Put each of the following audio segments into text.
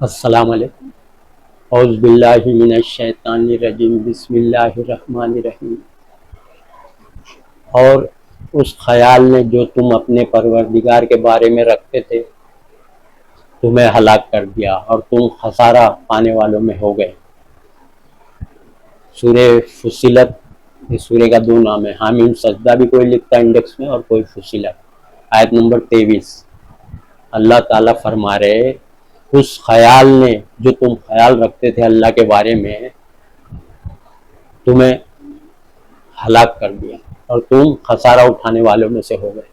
السلام علیکم۔ اعوذ باللہ من الشیطان الرجیم، بسم اللہ الرحمن الرحیم۔ اور اس خیال نے جو تم اپنے پروردگار کے بارے میں رکھتے تھے تمہیں ہلاک کر دیا اور تم خسارہ پانے والوں میں ہو گئے۔ سورہ فصلت، اس سورہ کا دو نام ہے، حامیم سجدہ بھی کوئی لکھتا ہے انڈیکس میں اور کوئی فصلت، آیت نمبر 23۔ اللہ تعالیٰ فرما رہے اس خیال نے جو تم خیال رکھتے تھے اللہ کے بارے میں تمہیں ہلاک کر دیا اور تم خسارہ اٹھانے والوں میں سے ہو گئے۔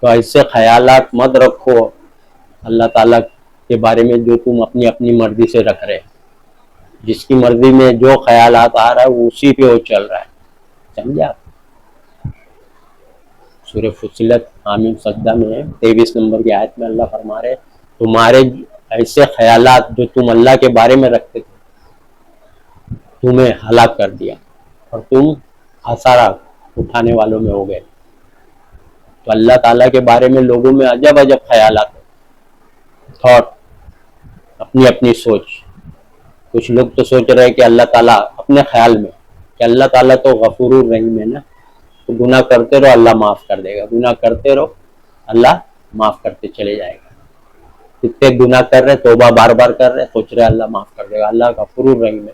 تو ایسے خیالات مت رکھو اللہ تعالیٰ کے بارے میں جو تم اپنی اپنی مرضی سے رکھ رہے، جس کی مرضی میں جو خیالات آ رہا ہے وہ اسی پہ وہ چل رہا ہے، سمجھا؟ سورہ فصلت حامیم سجدہ میں 23 نمبر کی آیت میں اللہ فرما رہے تمہارے ایسے خیالات جو تم اللہ کے بارے میں رکھتے تھے تمہیں ہلاک کر دیا اور تم خسارہ اٹھانے والوں میں ہو گئے۔ تو اللہ تعالیٰ کے بارے میں لوگوں میں عجب عجب خیالات ہیں، تھاٹ، اپنی اپنی سوچ۔ کچھ لوگ تو سوچ رہے کہ اللہ تعالیٰ اپنے خیال میں کہ اللہ تعالیٰ تو غفور الرحیم ہے نا، تو گناہ کرتے رہو اللہ معاف کر دے گا، گناہ کرتے رہو اللہ معاف کرتے چلے جائے گا۔ کتنے گناہ کر رہے، توبہ بار بار کر رہے، سوچ رہے اللہ معاف کر دے گا، اللہ غفور الرحیم ہے۔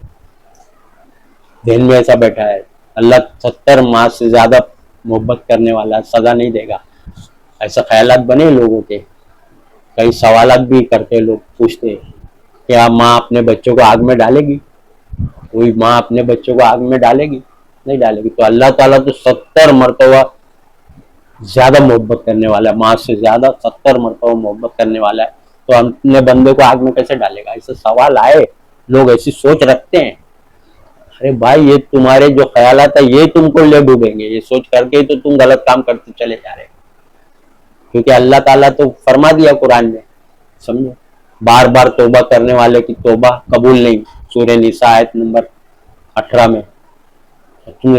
ذہن میں ایسا بیٹھا ہے اللہ 70 ماہ سے زیادہ محبت کرنے والا، سزا نہیں دے گا، ایسا خیالات بنے لوگوں کے۔ کئی سوالات بھی کرتے لوگ، پوچھتے کیا ماں اپنے بچوں کو آگ میں ڈالے گی؟ کوئی ماں اپنے بچوں کو آگ میں ڈالے گی؟ نہیں ڈالے گی۔ تو اللہ تعالیٰ تو 70 مرتبہ زیادہ محبت کرنے والا ہے، ماں سے زیادہ 70 مرتبہ محبت کرنے والا ہے، تو اپنے بندے کو آگ میں کیسے ڈالے گا؟ ایسے سوال آئے، لوگ ایسی سوچ رکھتے ہیں۔ ارے بھائی یہ تمہارے جو خیالات ہیں یہ تم کو لے ڈوبیں گے، یہ سوچ کر کے تو تم غلط کام کرتے چلے جا رہے، کیونکہ اللہ تعالیٰ تو فرما دیا قرآن میں، سمجھو، بار بار توبہ کرنے والے کی توبہ قبول نہیں، سورہ نساء آیت نمبر 18 میں۔ تم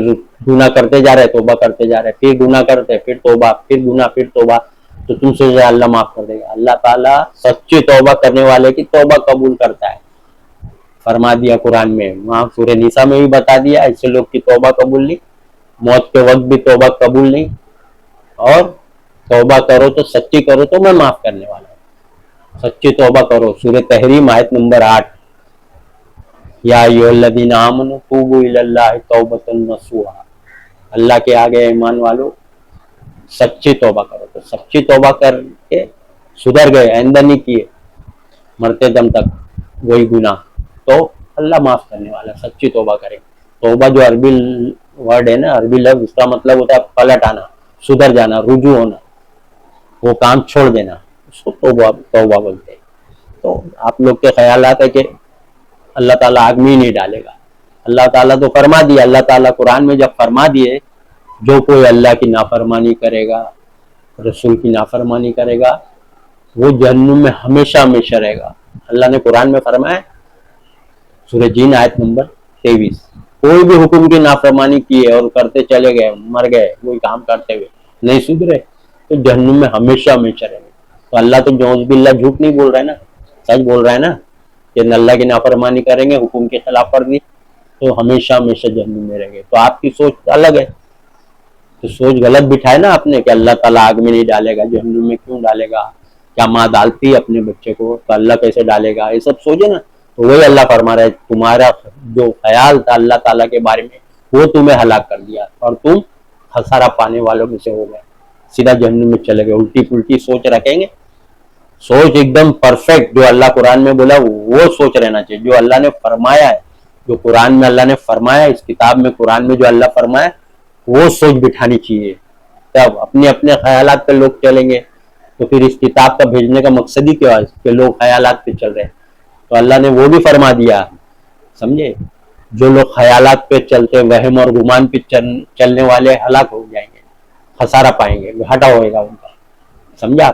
گناہ کرتے جا رہے، توبہ کرتے جا رہے، پھر گناہ کرتے، پھر توبہ، پھر گناہ، پھر توبہ، تو تم سے اللہ معاف کر دے گا۔ اللہ تعالیٰ سچی توبہ کرنے والے کی توبہ قبول کرتا ہے، فرما دیا قرآن میں، وہاں سورہ نساء میں بھی بتا دیا ایسے لوگ کی توبہ قبول نہیں، موت کے وقت بھی توبہ قبول نہیں، اور توبہ کرو تو سچی کرو تو میں معاف کرنے والا ہوں، سچی توبہ کرو۔ سورہ تحریم آیت نمبر 8، یا ایھا الذین آمنوا توبوا الی اللہ توبۃ نصوحا، اللہ کے آگے ایمان والو سچی توبہ کرو، تو سچی توبہ کر کے سدھر گئے، آئندہ نہیں کیے مرتے دم تک وہی گناہ، تو اللہ معاف کرنے والا، سچی توبہ کریں۔ توبہ جو عربی ورڈ ہے نا، عربی لفظ، اس کا مطلب ہوتا ہے پلٹ آنا، سدھر جانا، رجوع ہونا، وہ کام چھوڑ دینا، اس کو توبہ بولتے ہیں۔ تو آپ لوگ کے خیالات ہے کہ اللہ تعالیٰ آگ میں ہی نہیں ڈالے گا، اللہ تعالیٰ تو فرما دیا، اللہ تعالیٰ قرآن میں جب فرما دیے جو کوئی اللہ کی نافرمانی کرے گا، رسول کی نافرمانی کرے گا، وہ جہنم میں ہمیشہ ہمیشہ رہے گا۔ اللہ نے قرآن میں فرمایا، سورہ جن آیت نمبر 23، کوئی بھی حکم کی نافرمانی کی ہے اور کرتے چلے گئے، مر گئے وہی کام کرتے ہوئے، نہیں سدھرے، تو جہنم میں ہمیشہ ہمیشہ رہیں گے۔ تو اللہ تو نعوذ باللہ جھوٹ نہیں بول رہا ہے نا، سچ بول رہا ہے نا، کہ اللہ کی نافرمانی کریں گے، حکم کی خلاف ورزی، تو ہمیشہ ہمیشہ جہنم میں رہیں گے۔ تو آپ کی سوچ الگ ہے، تو سوچ غلط بٹھائے نا آپ نے کہ اللہ تعالیٰ آگ میں نہیں ڈالے گا، جہنم میں کیوں ڈالے گا؟ کیا ماں ڈالتی ہے اپنے بچے کو، تو اللہ کیسے ڈالے گا؟ یہ سب سوچے نا۔ تو وہی اللہ فرما رہا ہے تمہارا جو خیال تھا اللہ تعالیٰ کے بارے میں وہ تمہیں ہلاک کر دیا اور تم خسارہ پانے والوں میں سے ہو گئے، سیدھا جہنم میں چلے گئے۔ الٹی پلٹی سوچ رکھیں گے، سوچ ایک دم پرفیکٹ، جو اللہ قرآن میں بولا وہ سوچ رہنا چاہیے، جو اللہ نے فرمایا ہے، جو قرآن میں اللہ نے فرمایا، اس کتاب میں قرآن میں جو اللہ فرمایا وہ سوچ بٹھانی چاہیے۔ تب اپنے اپنے خیالات پہ لوگ چلیں گے تو پھر اس کتاب کا بھیجنے کا مقصد ہی کیا ہے کہ لوگ خیالات پہ چل رہے ہیں؟ تو اللہ نے وہ بھی فرما دیا، سمجھے، جو لوگ خیالات پہ چلتے، وہم اور گمان پہ چلنے والے ہلاک ہو جائیں گے، خسارہ پائیں گے، گھاٹا ہوئے گا ان کا، سمجھا؟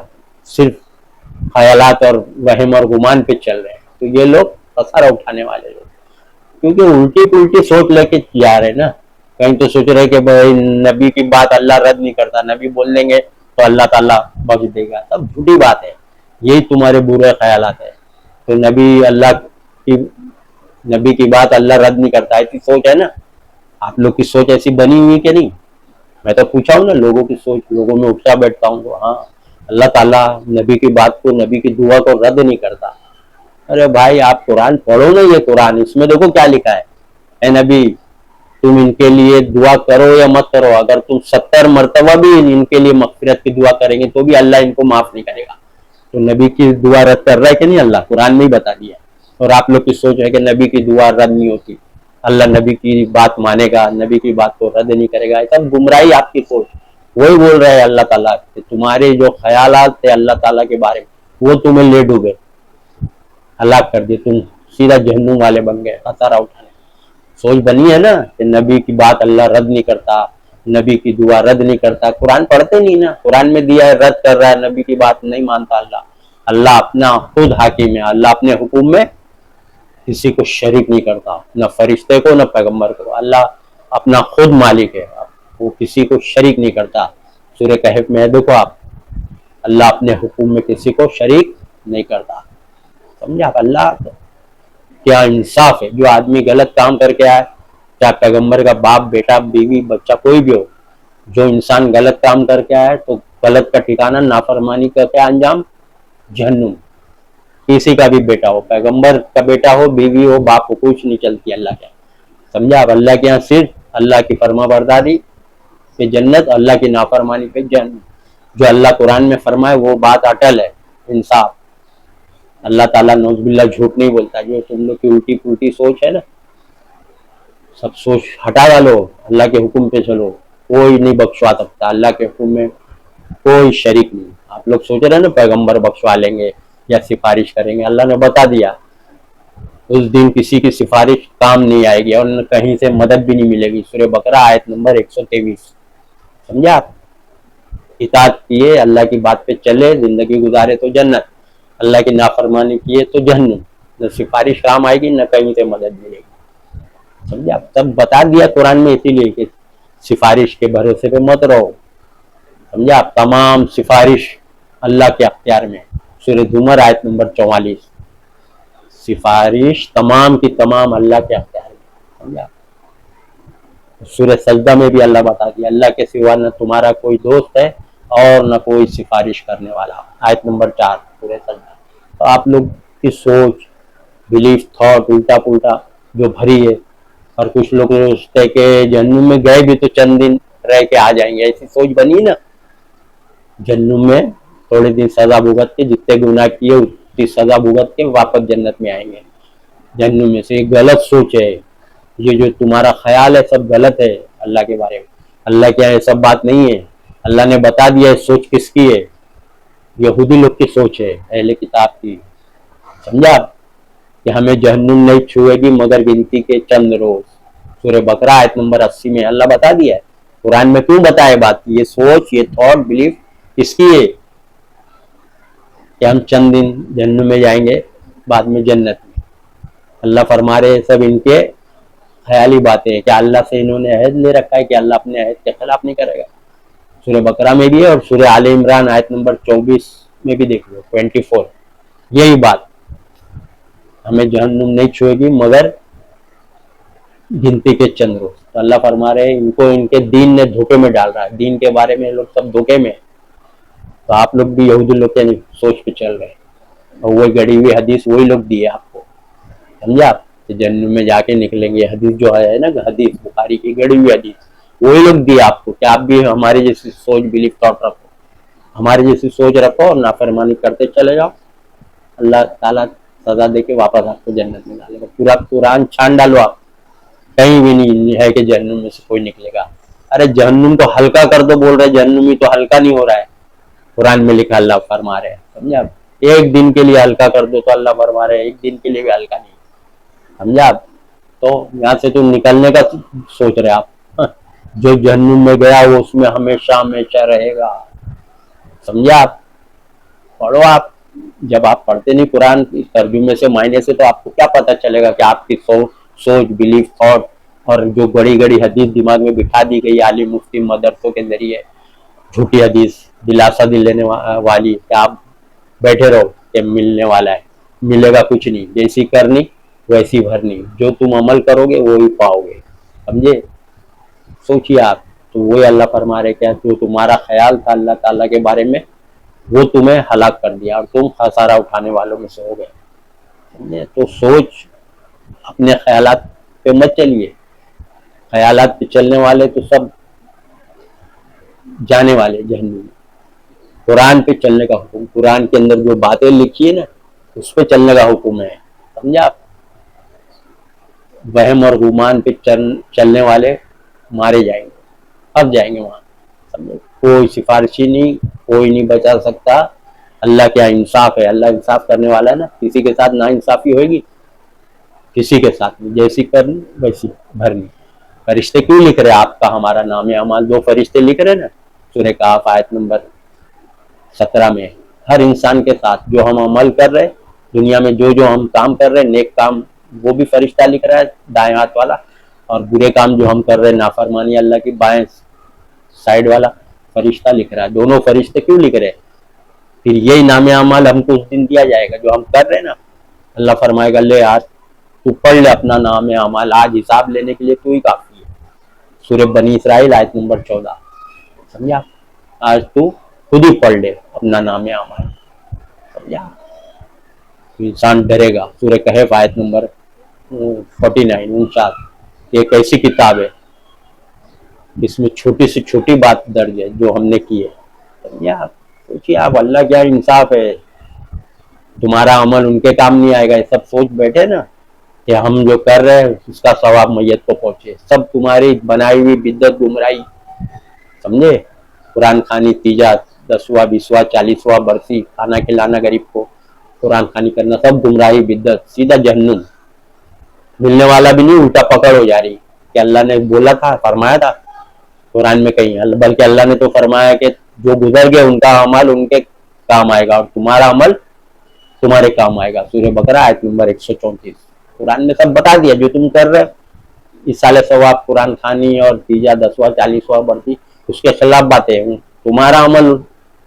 صرف خیالات اور وہم اور گمان پہ چل رہے ہیں تو یہ لوگ خسارہ اٹھانے والے لوگ، کیونکہ الٹی پلٹی سوچ لے کے جا رہے نا۔ کہیں تو سوچ رہے کہ بھائی نبی کی بات اللہ رد نہیں کرتا، نبی بول دیں گے تو اللہ تعالیٰ بخش دے گا، سب جھوٹی بات ہے، یہی تمہارے برے خیالات ہیں۔ تو نبی کی بات اللہ رد نہیں کرتا. ایسی سوچ ہے نا آپ لوگ کی سوچ ایسی بنی ہوئی کہ نہیں؟ میں تو پوچھا ہوں نا لوگوں کی سوچ, لوگوں میں اٹھتا بیٹھتا ہوں تو ہاں اللہ تعالیٰ نبی کی بات کو, نبی کی دعا کو رد نہیں کرتا. ارے بھائی آپ قرآن پڑھو نا, یہ قرآن اس میں دیکھو کیا لکھا ہے. اے نبی تم ان کے لیے دعا کرو یا مت کرو, اگر تم 70 مرتبہ بھی ان کے لیے مغفرت کی دعا کریں گے تو بھی اللہ ان کو معاف نہیں کرے گا. تو نبی کی دعا رد کر رہا ہے کہ نہیں اللہ؟ قرآن میں ہی بتا دیا. اور آپ لوگ کی سوچ ہے کہ نبی کی دعا رد نہیں ہوتی, اللہ نبی کی بات مانے گا, نبی کی بات کو رد نہیں کرے گا. ایسا گمراہی آپ کی سوچ. وہی بول رہے ہیں اللہ تعالیٰ کہ تمہارے جو خیالات تھے اللہ تعالیٰ کے بارے میں وہ تمہیں لے ڈوبے, ہلاک کر دیے, تم سیدھا جہنم والے بن گئے. خطرہ اٹھانے سوچ بنی ہے نا کہ نبی کی بات اللہ رد نہیں کرتا, نبی کی دعا رد نہیں کرتا. قرآن پڑھتے نہیں نا, قرآن میں دیا ہے رد کر رہا ہے, نبی کی بات نہیں مانتا اللہ. اللہ اپنا خود حاکم ہے, اللہ اپنے حکم میں کسی کو شریک نہیں کرتا, نہ فرشتے کو نہ پیغمبر کو. اللہ اپنا خود مالک ہے, وہ کسی کو شریک نہیں کرتا. سورہ کہف میں دیکھو آپ, اللہ اپنے حکم میں کسی کو شریک نہیں کرتا. سمجھا آپ؟ اللہ کیا انصاف ہے. جو آدمی غلط کام کر کے آئے, چاہے پیغمبر کا باپ بیٹا بیوی بچہ کوئی بھی ہو, جو انسان غلط کام کر کے آئے تو غلط کا ٹھکانہ نافرمانی کا کیا انجام؟ جہنم. کسی کا بھی بیٹا ہو, پیغمبر کا بیٹا ہو, بیوی ہو, باپ ہو, کچھ نہیں چلتی اللہ کے. سمجھا آپ؟ اللہ کے یہاں صرف اللہ کی فرما برداری پہ جنت, اللہ کی نافرمانی پہ جہنم. جو اللہ قرآن میں فرمائے وہ بات اٹل ہے, انصاف. اللہ تعالیٰ نعوذ باللہ جھوٹ نہیں بولتا. جو تم لوگ کی الٹی پلٹی سوچ ہے نا, سب سوچ ہٹا ڈالو, اللہ کے حکم پہ چلو. کوئی نہیں بخشوا سکتا, اللہ کے حکم میں کوئی شریک نہیں. آپ لوگ سوچ رہے ہیں نا پیغمبر بخشوا لیں گے یا سفارش کریں گے, اللہ نے بتا دیا اس دن کسی کی سفارش کام نہیں آئے گی اور کہیں سے مدد بھی نہیں ملے گی. سورہ بقرہ آیت نمبر 123. سمجھا آپ؟ اطاعت کیے, اللہ کی بات پہ چلے, زندگی گزارے تو جنت, اللہ کی نافرمانی کیے تو جہنم. نہ سفارش کام آئے گی نہ کہیں سے مدد ملے گی. سمجھا؟ تب بتا دیا قرآن میں, اسی لیے کہ سفارش کے بھروسے پہ مت رہو. سمجھا؟ تمام سفارش اللہ کے اختیار میں. سورہ زمر آیت نمبر 44. سفارش تمام کی تمام اللہ کے اختیار میں. سمجھا؟ سورہ سجدہ میں بھی اللہ بتا دیا اللہ کے سوا نہ تمہارا کوئی دوست ہے اور نہ کوئی سفارش کرنے والا. آیت نمبر 4 سورہ سجدہ. تو آپ لوگ کی سوچ, بلیف, تھاٹ الٹا پلٹا جو بھری ہے, اور کچھ لوگ سوچتے کہ جہنم میں گئے بھی تو چند دن رہ کے آ جائیں گے. ایسی سوچ بنی نا, جہنم میں تھوڑے دن سزا بھگت کے, جتنے گناہ کیے اتنی سزا بھگت کے واپس جنت میں آئیں گے. جہنم میں سے ایک غلط سوچ ہے. یہ جو تمہارا خیال ہے سب غلط ہے اللہ کے بارے میں. اللہ کیا ہے سب بات نہیں ہے. اللہ نے بتا دیا ہے سوچ کس کی ہے, یہودی لوگ کی سوچ ہے, اہل کتاب کی. سمجھا کہ ہمیں جہنم نہیں چھوئے گی مگر گنتی کے چند روز. سورہ بقرہ آیت نمبر 80 میں اللہ بتا دیا ہے. قرآن میں کیوں بتائے بات؟ یہ سوچ, یہ تھاٹ, بلیف کس کی ہے کہ ہم چند دن جہنم میں جائیں گے بعد میں جنت میں. اللہ فرما رہے سب ان کے خیالی باتیں ہیں. کیا اللہ سے انہوں نے عہد لے رکھا ہے کہ اللہ اپنے عہد کے خلاف نہیں کرے گا؟ سورہ بقرہ میں بھی ہے اور سورہ آل عمران آیت نمبر 24 میں بھی دیکھ لو, 24. یہی بات, ہمیں جہنم نہیں چھوئے گی مگر گنتی کے چند روز. تو اللہ فرما رہے ہیں ان کو ان کے دین نے دھوکے میں ڈال رہا ہے. دین کے بارے میں لوگ سب دھوکے میں. تو آپ لوگ بھی یہودی لوگ کے سوچ پہ چل رہے ہیں, اور وہ گڑی ہوئی حدیث وہی لوگ دیے آپ کو. سمجھا آپ؟ کہ جہنم میں جا کے نکلیں گے. حدیث جو ہے نا, حدیث بخاری کی گڑی ہوئی حدیث, وہی لوگ دیے آپ کو. کہ آپ بھی ہماری جیسی سوچ, بلیف, تھاٹ رکھو, ہماری جیسی سوچ رکھو اور نافرمانی کرتے چلے جاؤ. اللہ تعالیٰ سزا دے کے واپس آپ کو جنت میں ڈالے گا. پورا قرآن چھان ڈالو آپ, کہیں بھی نہیں ہے کہ جہنم میں سے کوئی نکلے گا. ارے جہنم کو ہلکا کر دو بول رہے, جہنمی تو ہلکا نہیں ہو رہا ہے. قرآن میں لکھا اللہ فرما رہے ہیں. سمجھا؟ ایک دن کے لیے ہلکا کر دو تو اللہ فرما رہے ہیں ایک دن کے لیے بھی ہلکا نہیں. سمجھا آپ؟ تو یہاں سے تو نکلنے کا سوچ رہے آپ. جو جہنم میں گیا وہ اس میں ہمیشہ ہمیشہ رہے گا. سمجھا آپ؟ پڑھو آپ. جب آپ پڑھتے نہیں قرآن کی ترجمے سے, معنی سے, تو آپ کو کیا پتہ چلے گا کہ آپ کی سوچ, بلیف, تھاٹ اور جو بڑی گڑی حدیث دماغ میں بٹھا دی گئی عالم مفتی مدرسوں کے ذریعے, جھوٹی حدیث, دلاسا دلانے والی, کہ آپ بیٹھے رہو کہ ملنے والا ہے. ملے گا کچھ نہیں. جیسی کرنی ویسی بھرنی, جو تم عمل کرو گے وہی پاؤ گے. سمجھے؟ سوچیے آپ. تو وہی اللہ فرما رہے کیا جو تمہارا خیال تھا اللہ تعالیٰ کے بارے میں وہ تمہیں ہلاک کر دیا اور تم خسارہ اٹھانے والوں میں سے ہو گئے. سمجھے؟ تو سوچ, اپنے خیالات پہ مت چلیے. خیالات پہ چلنے والے تو سب جانے والے جہنم میں. قرآن پہ چلنے کا حکم, قرآن کے اندر جو باتیں لکھی ہے نا اس پہ چلنے کا حکم ہے. سمجھا آپ؟ وہم اور گمان پہ چلنے والے مارے جائیں گے, اب جائیں گے وہاں. سمجھے؟ کوئی سفارشی نہیں, کوئی نہیں بچا سکتا. اللہ کیا انصاف ہے, اللہ انصاف کرنے والا ہے نا. کسی کے ساتھ نا انصافی ہوئے گی؟ کسی کے ساتھ نہیں. جیسی کرنی ویسی بھرنی. فرشتے کیوں لکھ رہے آپ کا ہمارا نام اعمال؟ جو فرشتے لکھ رہے نا سورہ کہف آیت نمبر 17 میں, ہر انسان کے ساتھ جو ہم عمل کر رہے دنیا میں, جو ہم کام کر رہے نیک کام, وہ بھی فرشتہ لکھ رہا ہے دائیں ہاتھ والا, اور برے کام جو ہم کر رہے نافرمانی اللہ کی بائیں سائڈ والا فرشتہ لکھ رہا ہے. دونوں فرشتے کیوں لکھ رہے؟ پھر یہی نام اعمال ہم کو اس دن دیا جائے گا جو ہم کر رہے نا. اللہ فرمائے گا لے آج تو پڑھ لے اپنا نام اعمال, آج حساب لینے کے لیے تو ہی کافی ہے. سورہ بنی اسرائیل آیت نمبر 14. سمجھا؟ آج تو خود ہی پڑھ لے اپنا نام اعمال. سمجھا؟ انسان ڈرے گا. سورہ کہف آیت نمبر 49. ایک ایسی کتاب ہے جس میں چھوٹی سے چھوٹی بات درج ہے جو ہم نے کی ہے. سمجھا؟ سوچیے آپ, اللہ کیا انصاف ہے. تمہارا عمل ان کے کام نہیں آئے گا. یہ سب سوچ بیٹھے نا کہ ہم جو کر رہے ہیں اس کا ثواب میت کو پہنچے. سب تمہاری بنائی ہوئی بدعت گمراہی. سمجھے؟ قرآن خوانی, تیجا, 10واں 20واں 40واں برسی, کھانا کھلانا غریب کو, قرآن خوانی کرنا, سب گمراہی بدعت, سیدھا جہنم. ملنے والا بھی نہیں, الٹا پکڑ ہو جا رہی. کہ اللہ نے بولا تھا, فرمایا تھا قرآن میں کہیں, بلکہ اللہ نے تو فرمایا کہ جو گزر گئے ان کا عمل ان کے کام آئے گا اور تمہارا عمل تمہارے کام آئے گا. سورہ بقرہ آیت نمبر 134. قرآن نے سب بتا دیا جو تم کر رہے. اس سال ثواب, قرآن خوانی اور تیجا, 10واں 40واں برسی, اس کے خلاف باتیں ہیں. تمہارا عمل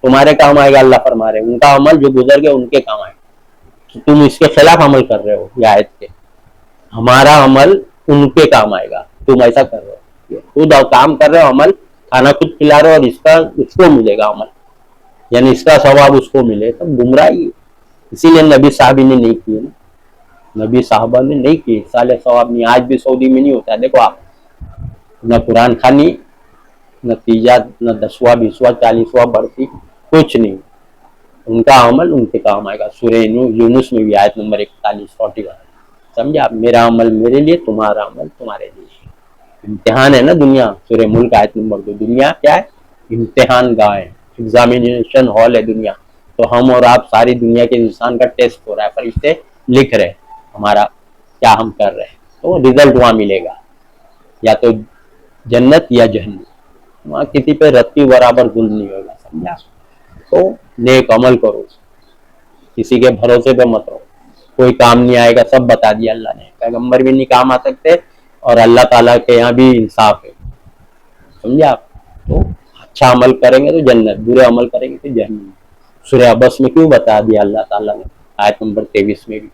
تمہارے کام آئے گا اللہ فرما رہے, ان کا عمل جو گزر گئے ان کے کام آئے گا. تم اس کے خلاف عمل کر رہے ہو. یہ آیت کے ہمارا عمل ان کے کام آئے گا, تم ایسا کر رہے ہو. خود کام کر رہے ہو, عمل کھانا خود کھلا رہے ہو, اور اس کو ملے گا عمل, یعنی اس کا ثواب اس کو ملے. تب گمراہی. اسی لیے نبی صاحب نے نہیں کیے نا, نبی صاحبہ نے نہیں کیے. سال ثواب نہیں, آج بھی سعودی میں نہیں ہوتا ہے. دیکھو آپ, نہ قرآن خوانی, نہ تیجا, نہ 10واں 20واں 40واں برسی, کچھ نہیں. ان کا عمل ان کے کام آئے گا. سورہ یونس میں بھی آیت نمبر 41-41. سمجھا آپ؟ میرا عمل میرے لیے, تمہارا عمل تمہارے لیے. امتحان ہے نا دنیا. سورہ ملک آیت نمبر 2. دنیا کیا ہے؟ امتحان گاہ ہے, ایگزامینیشن ہال ہے دنیا. تو ہم اور آپ ساری دنیا کے انسان کا ٹیسٹ ہو رہا ہے. فرشتے لکھ رہے ہمارا کیا ہم کر رہے ہیں, تو رزلٹ وہاں ملے گا, یا تو جنت یا جہنم. وہاں کسی پہ رتی برابر ظلم نہیں ہوگا. سمجھا؟ تو نیک عمل کرو, کسی کے بھروسے پہ مت رہو. کوئی کام نہیں آئے گا, سب بتا دیا اللہ نے. پیغمبر بھی نہیں کام آ سکتے, اور اللہ تعالیٰ کے یہاں بھی انصاف ہے. سمجھا آپ؟ تو اچھا عمل کریں گے تو جنت, برے عمل کریں گے تو جہنم. سورہ عبس میں کیوں بتا دیا اللہ تعالیٰ نے آیت نمبر 23 میں بھی,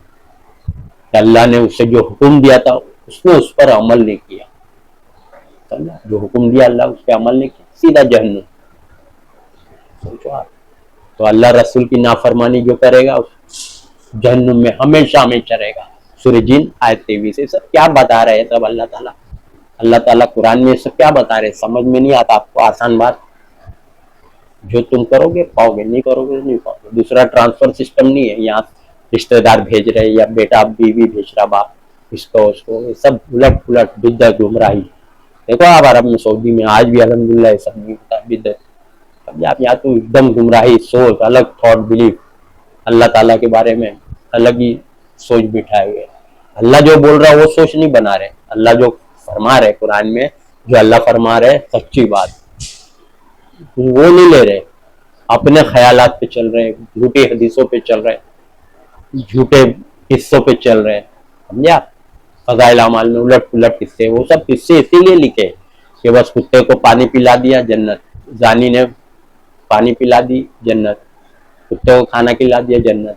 کہ اللہ نے اسے جو حکم دیا تھا اس نے اس پر عمل نہیں کیا. سمجھا؟ جو حکم دیا اللہ اس پہ عمل نہیں کیا, سیدھا جہنم. سوچو آپ. تو اللہ رسول کی نافرمانی جو کرے گا جہنم میں ہمیشہ ہمیشہ رہے گا. سورہ جن آیت 23. یہ سب کیا بتا رہے ہیں سب اللہ تعالیٰ. اللہ تعالیٰ قرآن میں سب کیا بتا رہے ہیں, سمجھ میں نہیں آتا آپ کو. آسان بات, جو تم کرو گے پاؤ گے, نہیں کرو گے نہیں پاؤ گے. دوسرا ٹرانسفر سسٹم نہیں ہے. یہاں رشتہ دار بھیج رہے, یا بیٹا بیوی بھیج رہا, باپ اس کو اس کو, یہ سب الٹ پلٹ بدعت گمراہی. دیکھو آپ عرب میں, سعودی میں آج بھی الحمدللہ یہ سب نہیں ہوتا بدعت. سمجھے آپ؟ یہاں تو ایک دم گمراہی, سوچ الگ, تھاٹ بلیف اللہ تعالیٰ کے بارے میں الگ ہی سوچ بٹھائے ہوئے. اللہ جو بول رہا ہے وہ سوچ نہیں بنا رہے. اللہ جو فرما رہے قرآن میں, جو اللہ فرما رہے سچی بات, وہ نہیں لے رہے. اپنے خیالات پہ چل رہے, جھوٹی حدیثوں پہ چل رہے, جھوٹے قصوں پہ چل رہے. سمجھا؟ فضائل اعمال میں الٹ پلٹ قصے. وہ سب قصے اسی لیے لکھے کہ بس کتے کو پانی پلا دیا جنت, زانی نے پانی پلا دی جنت, کتے کو کھانا کھلا دیا جنت.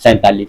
47,